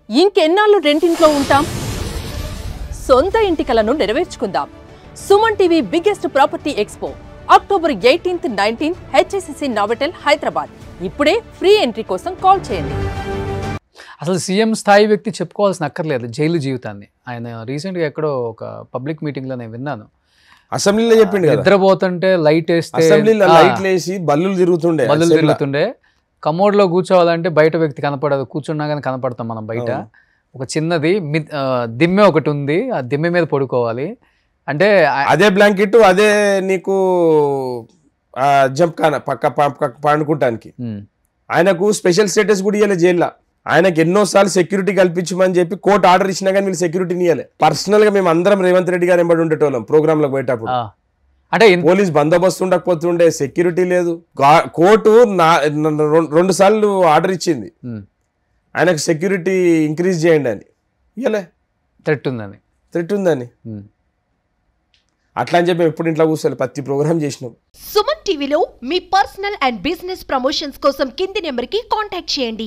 ఇంకెన్నాళ్ళు రెంటింట్లో ఉంటాం? సొంత ఇంటి కలను నెరవేర్చుకుందాం. Suman TV biggest property expo October 18th, 19th HSCC Novotel Hyderabad. ఇప్పుడే ఫ్రీ ఎంట్రీ కోసం కాల్ చేయండి. అసలు సీఎం స్థాయి వ్యక్తి చెప్పుకోవాల్సిన అక్కర్లేదు జైలు జీవితాన్ని. ఆయన రీసెంట్గా ఎక్కడో ఒక పబ్లిక్ మీటింగ్లో నేను విన్నాను. అసెంబ్లీలో చెప్పిండు నిద్రపోతుంటే లైట్ వేస్తే బల్లులు తిరుగుతుండే కమోడ్లో కూర్చోవాలంటే బయట వ్యక్తి కనపడదు, కూర్చున్నా కానీ కనపడతాం మనం బయట. ఒక చిన్నది దిమ్మె ఒకటి ఉంది, ఆ దిమ్మె మీద పడుకోవాలి. అంటే అదే బ్లాంకెట్, అదే నీకు జంప్ కాన పక్క పండుకుంటానికి. ఆయనకు స్పెషల్ స్టేటస్ కూడా ఇవ్వలే జైల్లో. ఆయనకు ఎన్నోసార్లు సెక్యూరిటీ కల్పించమని చెప్పి కోర్టు ఆర్డర్ ఇచ్చినా కానీ వీళ్ళు సెక్యూరిటీని ఇవ్వలే. పర్సనల్ గా మేము అందరం రేవంత్ రెడ్డి గారు ఎంబడి ఉండేటోళ్ళం ప్రోగ్రామ్ లో పోయేటప్పుడు. అంటే పోలీస్ బందోబస్తు ఉండకపోతుండే, సెక్యూరిటీ లేదు. కోర్టు 2 సార్లు ఆర్డర్ ఇచ్చింది ఆయనకు సెక్యూరిటీ ఇంక్రీజ్ చేయండి అని. ఇవ్వలే, థ్రెట్ ఉందని. అట్లా అని చెప్పి ఎప్పుడు ఇంట్లో కూర్చోవాలి, ప్రతి ప్రోగ్రామ్ చేసినాం. సుమన్ టీవీలో మీ పర్సనల్ అండ్ బిజినెస్ ప్రమోషన్స్ కోసం కింది నెంబర్కి కాంటాక్ట్ చేయండి.